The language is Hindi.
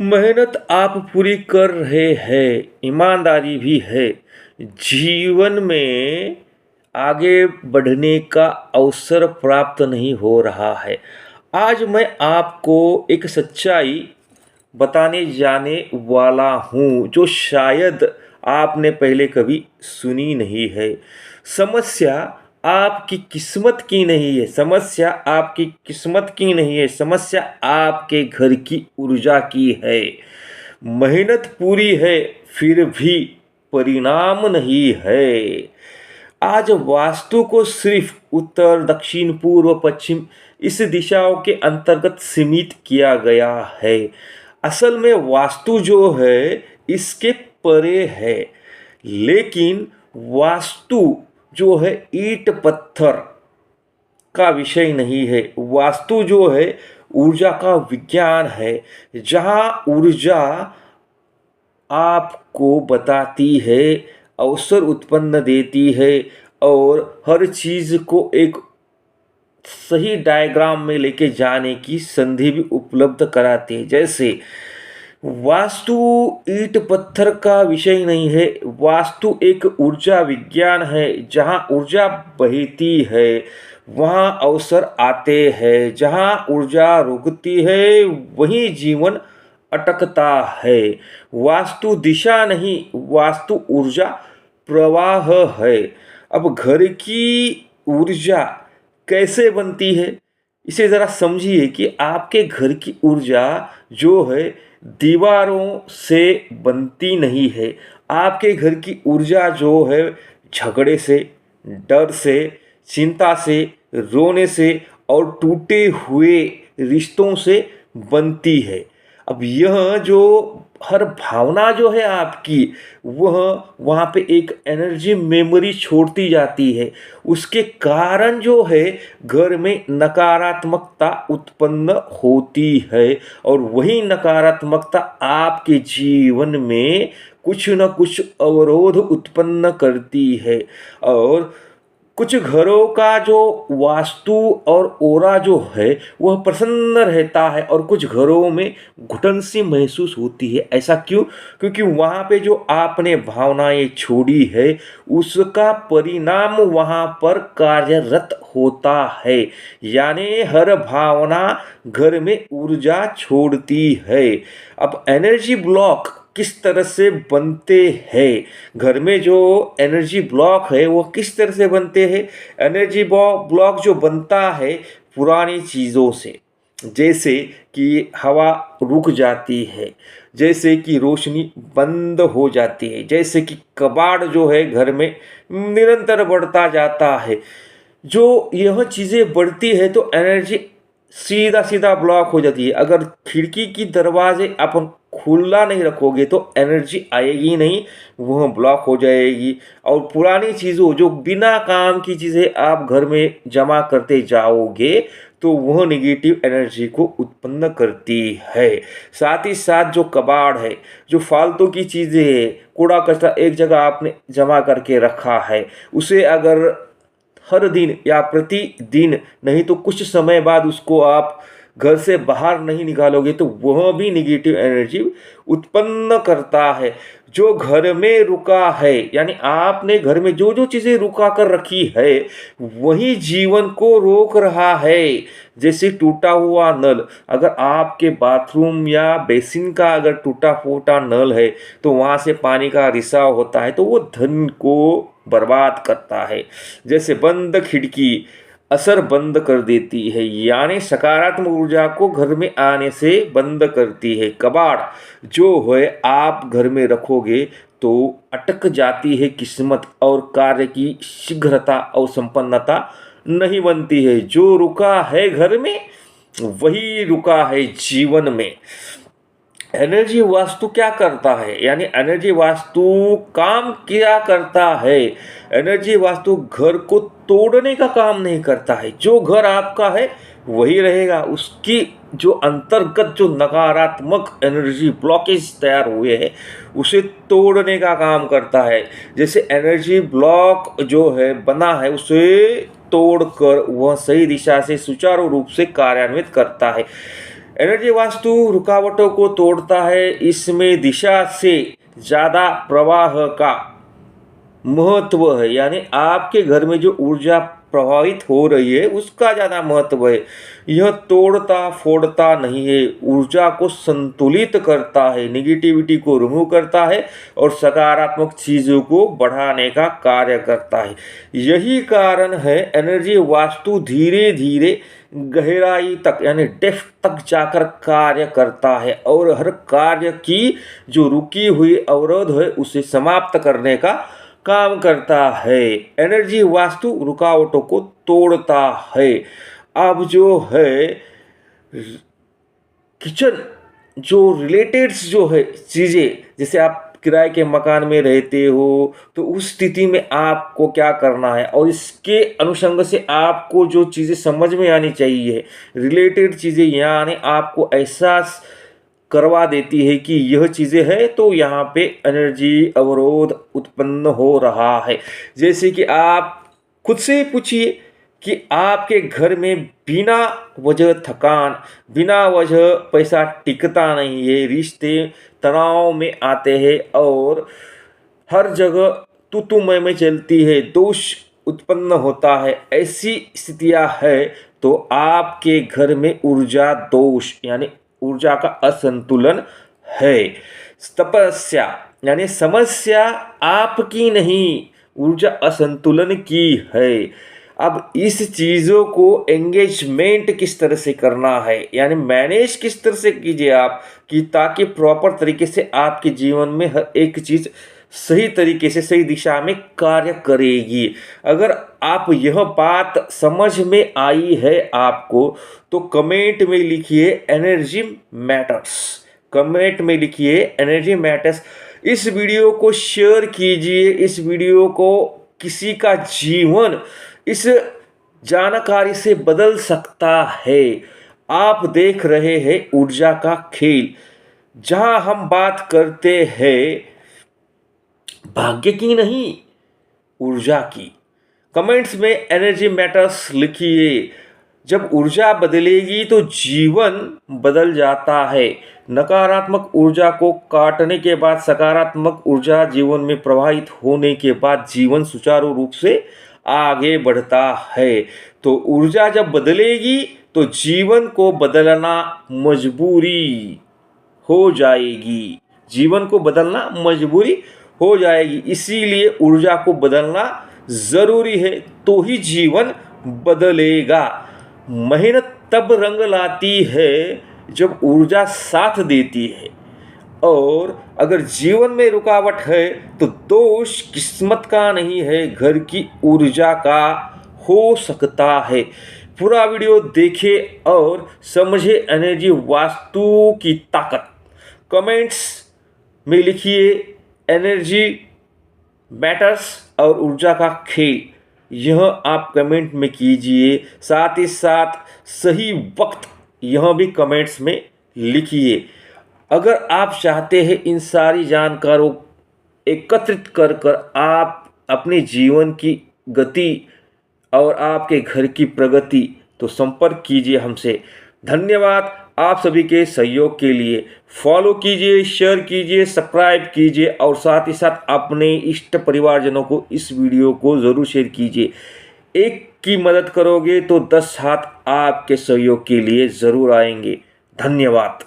मेहनत आप पूरी कर रहे हैं, ईमानदारी भी है। जीवन में आगे बढ़ने का अवसर प्राप्त नहीं हो रहा है। आज मैं आपको एक सच्चाई बताने जाने वाला हूँ जो शायद आपने पहले कभी सुनी नहीं है। समस्या आपकी किस्मत की नहीं है, समस्या आपकी किस्मत की नहीं है, समस्या आपके घर की ऊर्जा की है। मेहनत पूरी है, फिर भी परिणाम नहीं है। आज वास्तु को सिर्फ उत्तर, दक्षिण, पूर्व, पश्चिम इस दिशाओं के अंतर्गत सीमित किया गया है। असल में वास्तु जो है इसके परे है। लेकिन वास्तु जो है ईंट पत्थर का विषय नहीं है। वास्तु जो है ऊर्जा का विज्ञान है, जहाँ ऊर्जा आपको बताती है, अवसर उत्पन्न देती है और हर चीज़ को एक सही डायग्राम में लेके जाने की संधि भी उपलब्ध कराती है। जैसे वास्तु ईंट पत्थर का विषय नहीं है, वास्तु एक ऊर्जा विज्ञान है। जहाँ ऊर्जा बहती है वहाँ अवसर आते हैं, जहाँ ऊर्जा रुकती है वहीं जीवन अटकता है। वास्तु दिशा नहीं, वास्तु ऊर्जा प्रवाह है। अब घर की ऊर्जा कैसे बनती है, इसे ज़रा समझिए कि आपके घर की ऊर्जा जो है दीवारों से बनती नहीं है। आपके घर की ऊर्जा जो है झगड़े से, डर से, चिंता से, रोने से और टूटे हुए रिश्तों से बनती है। अब यह जो हर भावना जो है आपकी, वह वहाँ पे एक एनर्जी मेमोरी छोड़ती जाती है। उसके कारण जो है घर में नकारात्मकता उत्पन्न होती है और वही नकारात्मकता आपके जीवन में कुछ न कुछ अवरोध उत्पन्न करती है। और कुछ घरों का जो वास्तु और ओरा जो है वह प्रसन्न रहता है और कुछ घरों में घुटन सी महसूस होती है। ऐसा क्यों? क्योंकि वहाँ पे जो आपने भावनाएं छोड़ी है उसका परिणाम वहाँ पर कार्यरत होता है। यानी हर भावना घर में ऊर्जा छोड़ती है। अब एनर्जी ब्लॉक किस तरह से बनते हैं, घर में जो एनर्जी ब्लॉक है वो किस तरह से बनते हैं? एनर्जी ब्लॉक जो बनता है पुरानी चीज़ों से, जैसे कि हवा रुक जाती है, जैसे कि रोशनी बंद हो जाती है, जैसे कि कबाड़ जो है घर में निरंतर बढ़ता जाता है। जो यह चीज़ें बढ़ती है तो एनर्जी सीधा सीधा ब्लॉक हो जाती है। अगर खिड़की की दरवाजे अपन खुला नहीं रखोगे तो एनर्जी आएगी नहीं, वह ब्लॉक हो जाएगी। और पुरानी चीज़ों जो बिना काम की चीज़ें आप घर में जमा करते जाओगे तो वह निगेटिव एनर्जी को उत्पन्न करती है। साथ ही साथ जो कबाड़ है, जो फालतू की चीज़ें है, कूड़ा कचरा एक जगह आपने जमा करके रखा है, उसे अगर हर दिन या प्रतिदिन नहीं तो कुछ समय बाद उसको आप घर से बाहर नहीं निकालोगे तो वह भी निगेटिव एनर्जी उत्पन्न करता है। जो घर में रुका है, यानी आपने घर में जो जो चीज़ें रुका कर रखी है वही जीवन को रोक रहा है। जैसे टूटा हुआ नल, अगर आपके बाथरूम या बेसिन का अगर टूटा फूटा नल है तो वहाँ से पानी का रिसाव होता है तो वो धन को बर्बाद करता है। जैसे बंद खिड़की असर बंद कर देती है, यानी सकारात्मक ऊर्जा को घर में आने से बंद करती है। कबाड़ जो है आप घर में रखोगे तो अटक जाती है किस्मत और कार्य की शीघ्रता और संपन्नता नहीं बनती है। जो रुका है घर में वही रुका है जीवन में। एनर्जी वास्तु क्या करता है, यानी एनर्जी वास्तु काम क्या करता है? एनर्जी वास्तु घर को तोड़ने का काम नहीं करता है। जो घर आपका है वही रहेगा। उसकी जो अंतर्गत जो नकारात्मक एनर्जी ब्लॉकेज तैयार हुए हैं उसे तोड़ने का काम करता है। जैसे एनर्जी ब्लॉक जो है बना है उसे तोड़कर वह सही दिशा से सुचारू रूप से कार्यान्वित करता है। एनर्जी वास्तु रुकावटों को तोड़ता है। इसमें दिशा से ज़्यादा प्रवाह का महत्व है, यानी आपके घर में जो ऊर्जा प्रभावित हो रही है उसका ज़्यादा महत्व है। यह तोड़ता फोड़ता नहीं है, ऊर्जा को संतुलित करता है, निगेटिविटी को रिमूव करता है और सकारात्मक चीज़ों को बढ़ाने का कार्य करता है। यही कारण है एनर्जी वास्तु धीरे धीरे गहराई तक यानी डेप्थ तक जाकर कार्य करता है और हर कार्य की जो रुकी हुई अवरोध है उसे समाप्त करने का काम करता है। एनर्जी वास्तु रुकावटों को तोड़ता है। अब जो है किचन जो रिलेटेड्स जो है चीज़ें, जैसे आप किराए के मकान में रहते हो तो उस स्थिति में आपको क्या करना है और इसके अनुषंग से आपको जो चीज़ें समझ में आनी चाहिए, रिलेटेड चीज़ें यानी आपको एहसास करवा देती है कि यह चीज़ें है तो यहाँ पे एनर्जी अवरोध उत्पन्न हो रहा है। जैसे कि आप खुद से पूछिए कि आपके घर में बिना वजह थकान, बिना वजह पैसा टिकता नहीं है, रिश्ते तनाव में आते हैं और हर जगह तू मैं चलती है, दोष उत्पन्न होता है, ऐसी स्थितियां है तो आपके घर में ऊर्जा दोष यानी ऊर्जा का असंतुलन है। तपस्या यानी समस्या आपकी नहीं, ऊर्जा असंतुलन की है। अब इस चीज़ों को एंगेजमेंट किस तरह से करना है यानी मैनेज किस तरह से कीजिए आप कि ताकि प्रॉपर तरीके से आपके जीवन में हर एक चीज़ सही तरीके से सही दिशा में कार्य करेगी। अगर आप यह बात समझ में आई है आपको तो कमेंट में लिखिए एनर्जी मैटर्स, कमेंट में लिखिए एनर्जी मैटर्स। इस वीडियो को शेयर कीजिए, इस वीडियो को किसी का जीवन इस जानकारी से बदल सकता है। आप देख रहे हैं ऊर्जा का खेल, जहां हम बात करते हैं भाग्य की नहीं ऊर्जा की। कमेंट्स में एनर्जी मैटर्स लिखिए। जब ऊर्जा बदलेगी तो जीवन बदल जाता है। नकारात्मक ऊर्जा को काटने के बाद सकारात्मक ऊर्जा जीवन में प्रवाहित होने के बाद जीवन सुचारू रूप से आगे बढ़ता है। तो ऊर्जा जब बदलेगी तो जीवन को बदलना मजबूरी हो जाएगी, जीवन को बदलना मजबूरी हो जाएगी। इसीलिए ऊर्जा को बदलना जरूरी है तो ही जीवन बदलेगा। मेहनत तब रंग लाती है जब ऊर्जा साथ देती है और अगर जीवन में रुकावट है तो दोष किस्मत का नहीं है, घर की ऊर्जा का हो सकता है। पूरा वीडियो देखिए और समझे एनर्जी वास्तु की ताकत। कमेंट्स में लिखिए एनर्जी मैटर्स और ऊर्जा का खेल, यह आप कमेंट में कीजिए। साथ ही साथ सही वक्त यह भी कमेंट्स में लिखिए। अगर आप चाहते हैं इन सारी जानकारियों एकत्रित कर कर आप अपने जीवन की गति और आपके घर की प्रगति, तो संपर्क कीजिए हमसे। धन्यवाद आप सभी के सहयोग के लिए। फॉलो कीजिए, शेयर कीजिए, सब्सक्राइब कीजिए और साथ ही साथ अपने इष्ट परिवारजनों को इस वीडियो को ज़रूर शेयर कीजिए। एक की मदद करोगे तो 10 हाथ आपके सहयोग के लिए ज़रूर आएंगे। धन्यवाद।